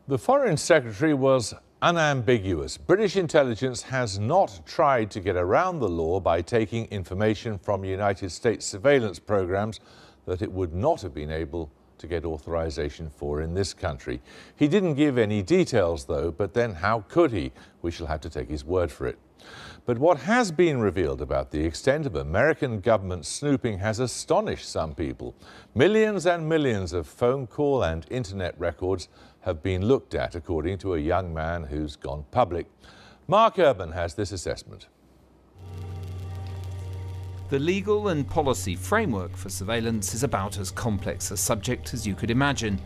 The Foreign Secretary was unambiguous. British intelligence has not tried to get around the law by taking information from United States surveillance programs that it would not have been able to get authorization for in this country. He didn't give any details, though, but then how could he? We shall have to take his word for it. But what has been revealed about the extent of American government snooping has astonished some people. Millions and millions of phone call and internet records have been looked at, according to a young man who's gone public. Mark Urban has this assessment. The legal and policy framework for surveillance is about as complex a subject as you could imagine.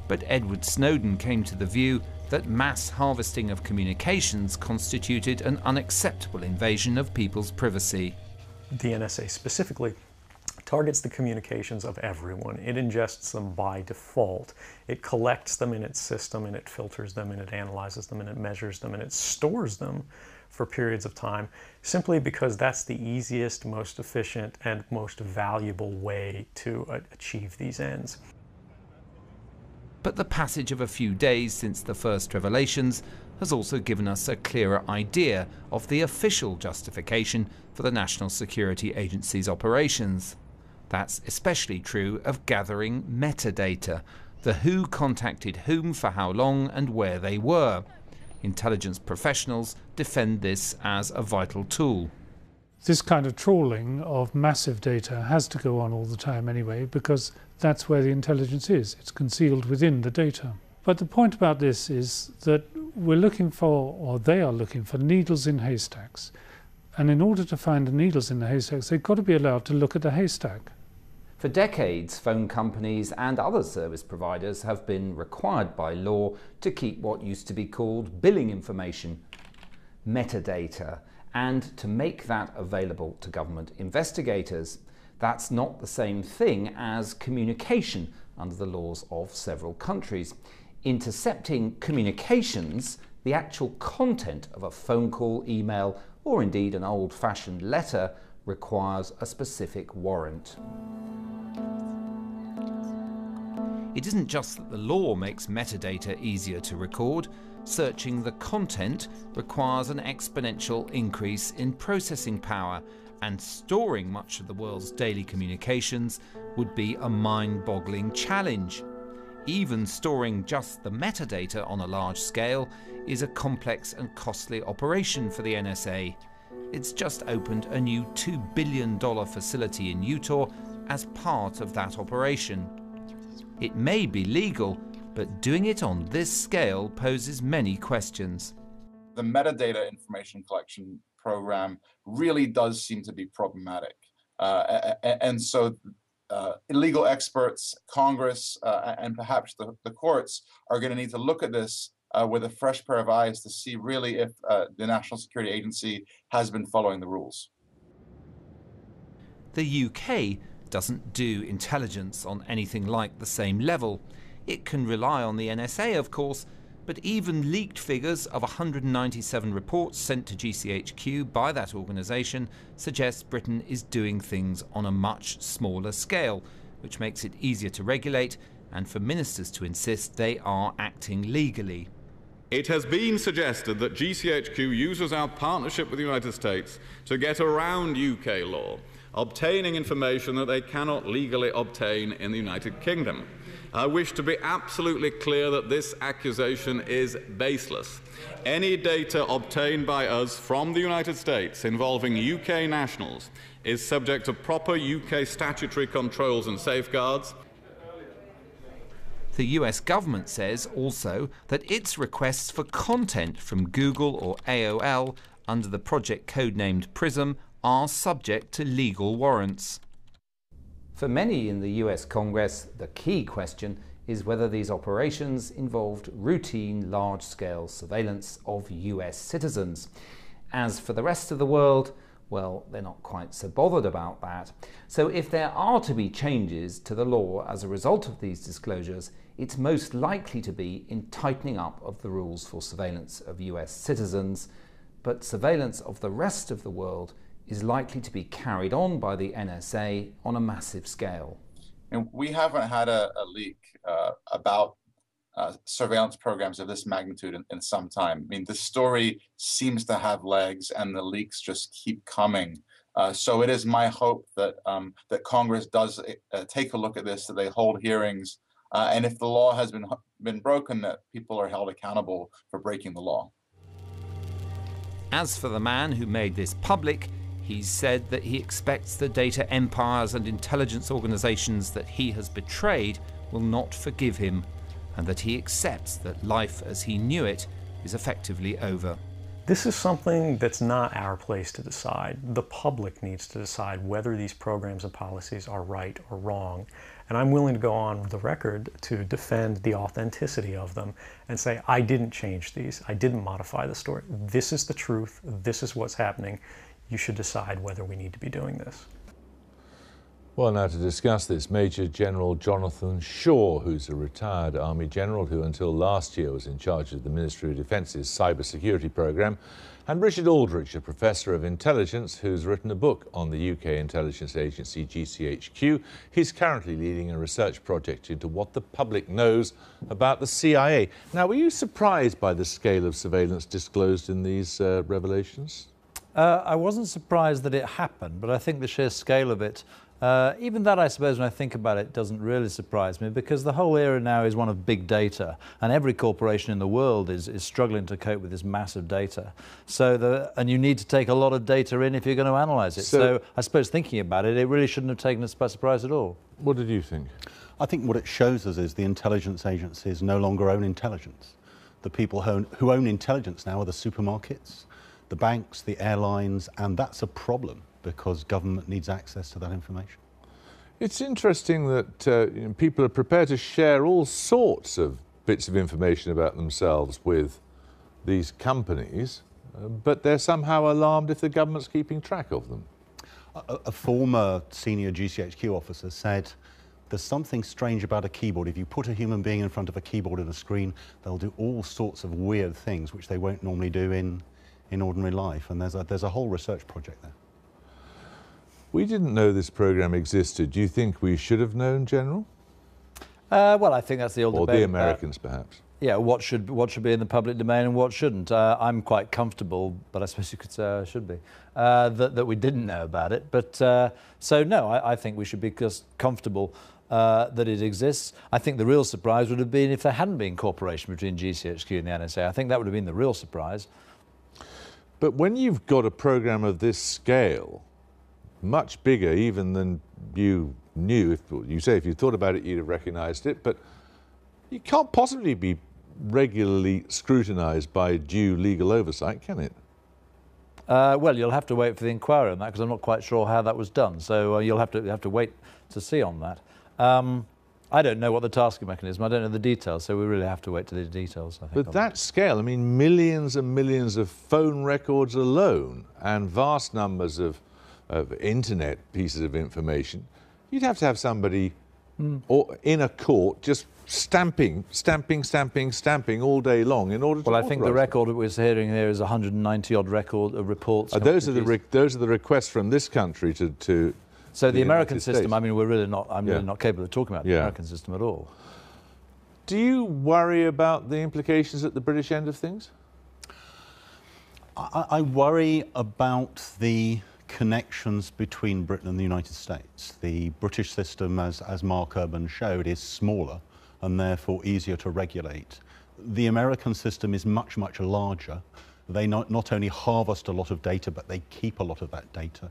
But Edward Snowden came to the view that mass harvesting of communications constituted an unacceptable invasion of people's privacy. The NSA specifically targets the communications of everyone. It ingests them by default. It collects them in its system, and it filters them, and it analyzes them, and it measures them, and it stores them for periods of time, simply because that's the easiest, most efficient, and most valuable way to achieve these ends. But the passage of a few days since the first revelations has also given us a clearer idea of the official justification for the National Security Agency's operations. That's especially true of gathering metadata, the who contacted whom for how long and where they were. Intelligence professionals defend this as a vital tool. This kind of trawling of massive data has to go on all the time anyway, because that's where the intelligence is. It's concealed within the data. But the point about this is that we're looking for, or they are looking for, needles in haystacks. And in order to find the needles in the haystacks, they've got to be allowed to look at the haystack. For decades, phone companies and other service providers have been required by law to keep what used to be called billing information, metadata, and to make that available to government investigators. That's not the same thing as communication under the laws of several countries. Intercepting communications, the actual content of a phone call, email, or indeed an old-fashioned letter, requires a specific warrant. It isn't just that the law makes metadata easier to record. Searching the content requires an exponential increase in processing power, and storing much of the world's daily communications would be a mind-boggling challenge. Even storing just the metadata on a large scale is a complex and costly operation for the NSA. It's just opened a new $2 billion facility in Utah as part of that operation. It may be legal, but doing it on this scale poses many questions. The metadata information collection program really does seem to be problematic. And so legal experts, Congress, and perhaps the courts are going to need to look at this with a fresh pair of eyes to see really if the National Security Agency has been following the rules. The UK doesn't do intelligence on anything like the same level. It can rely on the NSA, of course, but even leaked figures of 197 reports sent to GCHQ by that organisation suggest Britain is doing things on a much smaller scale, which makes it easier to regulate and for ministers to insist they are acting legally. It has been suggested that GCHQ uses our partnership with the United States to get around UK law, obtaining information that they cannot legally obtain in the United Kingdom. I wish to be absolutely clear that this accusation is baseless. Any data obtained by us from the United States involving UK nationals is subject to proper UK statutory controls and safeguards. The US government says also that its requests for content from Google or AOL under the project codenamed PRISM are subject to legal warrants. For many in the US Congress, the key question is whether these operations involved routine, large-scale surveillance of US citizens. As for the rest of the world, well, they're not quite so bothered about that. So if there are to be changes to the law as a result of these disclosures, it's most likely to be in tightening up of the rules for surveillance of US citizens, but surveillance of the rest of the world is likely to be carried on by the NSA on a massive scale. And we haven't had a leak about surveillance programs of this magnitude in some time. I mean, the story seems to have legs, and the leaks just keep coming. So it is my hope that that Congress does take a look at this, that they hold hearings, and if the law has been broken, that people are held accountable for breaking the law. As for the man who made this public, he said that he expects the data empires and intelligence organizations that he has betrayed will not forgive him, and that he accepts that life as he knew it is effectively over. This is something that's not our place to decide. The public needs to decide whether these programs and policies are right or wrong. And I'm willing to go on the record to defend the authenticity of them and say, I didn't change these. I didn't modify the story. This is the truth. This is what's happening. You should decide whether we need to be doing this. Well, now to discuss this, Major General Jonathan Shaw, who's a retired Army general who until last year was in charge of the Ministry of Defence's cybersecurity programme, and Richard Aldrich, a professor of intelligence who's written a book on the UK intelligence agency GCHQ. He's currently leading a research project into what the public knows about the CIA. Now, were you surprised by the scale of surveillance disclosed in these revelations? I wasn't surprised that it happened, but I think the sheer scale of it, even that, I suppose, when I think about it, doesn't really surprise me, because the whole era now is one of big data, and every corporation in the world is struggling to cope with this massive data. And you need to take a lot of data in if you're going to analyse it. So I suppose thinking about it, it really shouldn't have taken us by surprise at all. What did you think? I think what it shows us is the intelligence agencies no longer own intelligence. The people who own intelligence now are the supermarkets, the banks, the airlines, and that's a problem, because government needs access to that information. It's interesting that people are prepared to share all sorts of bits of information about themselves with these companies, but they're somehow alarmed if the government's keeping track of them. A former senior GCHQ officer said, there's something strange about a keyboard. If you put a human being in front of a keyboard and a screen, they'll do all sorts of weird things which they won't normally do in ordinary life, and there's a whole research project there. We didn't know this program existed. Do you think we should have known, General? Well, I think that's the old debate. Or the Americans, perhaps. Yeah, what should be in the public domain and what shouldn't. I'm quite comfortable, but I suppose you could say I should be, that we didn't know about it. But so no, I think we should be just comfortable that it exists. I think the real surprise would have been if there hadn't been cooperation between GCHQ and the NSA. I think that would have been the real surprise. But when you've got a program of this scale, much bigger even than you knew, if you thought about it, you'd have recognised it, but you can't possibly be regularly scrutinised by due legal oversight, can it? Well, you'll have to wait for the inquiry on that, because I'm not quite sure how that was done. So you'll have to wait to see on that. I don't know what the tasking mechanism. I don't know the details, so we really have to wait to the details, I think. But that scale, I mean, millions and millions of phone records alone, and vast numbers of internet pieces of information, you'd have to have somebody or in a court just stamping all day long in order to. Well, I think the record that we're hearing here is 190 odd reports. Those are the requests from this country to So the American system, I mean, really not capable of talking about the American system at all. Do you worry about the implications at the British end of things? I worry about the connections between Britain and the United States. The British system, as Mark Urban showed, is smaller and therefore easier to regulate. The American system is much, much larger. They not only harvest a lot of data, but they keep a lot of that data.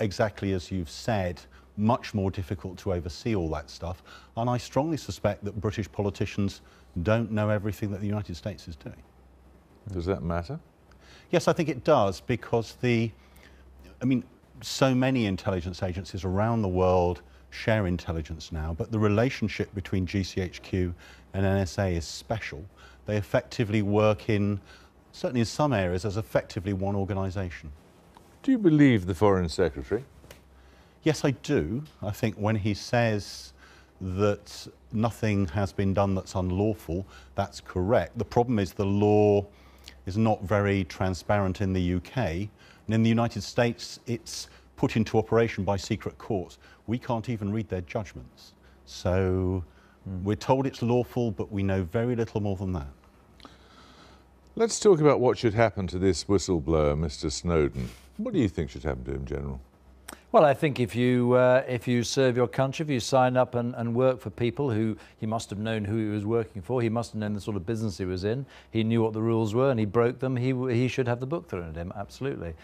Exactly as you've said, much more difficult to oversee all that stuff. And I strongly suspect that British politicians don't know everything that the United States is doing. Does that matter? Yes, I think it does, because so many intelligence agencies around the world share intelligence now, but the relationship between GCHQ and NSA is special. They effectively work certainly in some areas, as effectively one organisation. Do you believe the Foreign Secretary? Yes, I do. I think when he says that nothing has been done that's unlawful, that's correct. The problem is the law is not very transparent in the UK. And in the United States, it's put into operation by secret courts. We can't even read their judgments. So We're told it's lawful, but we know very little more than that. Let's talk about what should happen to this whistleblower, Mr. Snowden. What do you think should happen to him, General? Well, I think if you serve your country, if you sign up and work for people who he must have known who he was working for, he must have known the sort of business he was in, he knew what the rules were and he broke them, he should have the book thrown at him, absolutely,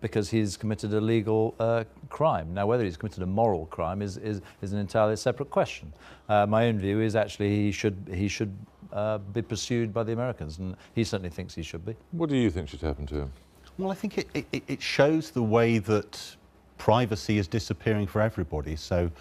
because he's committed a legal crime. Now, whether he's committed a moral crime is an entirely separate question. My own view is actually he should be pursued by the Americans, and he certainly thinks he should be. What do you think should happen to him? Well, I think it shows the way that privacy is disappearing for everybody. So,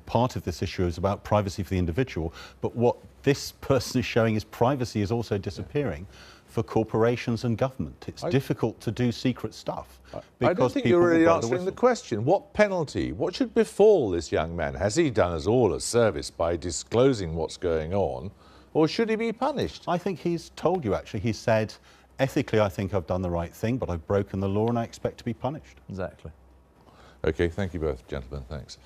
part of this issue is about privacy for the individual, but what this person is showing is privacy is also disappearing for corporations and government. It's difficult to do secret stuff. I don't think you're really answering the question. What penalty, what should befall this young man? Has he done us all a service by disclosing what's going on, or should he be punished? I think he's told you, actually. He said, ethically, I think I've done the right thing, but I've broken the law and I expect to be punished. Exactly. Okay, thank you both, gentlemen. Thanks.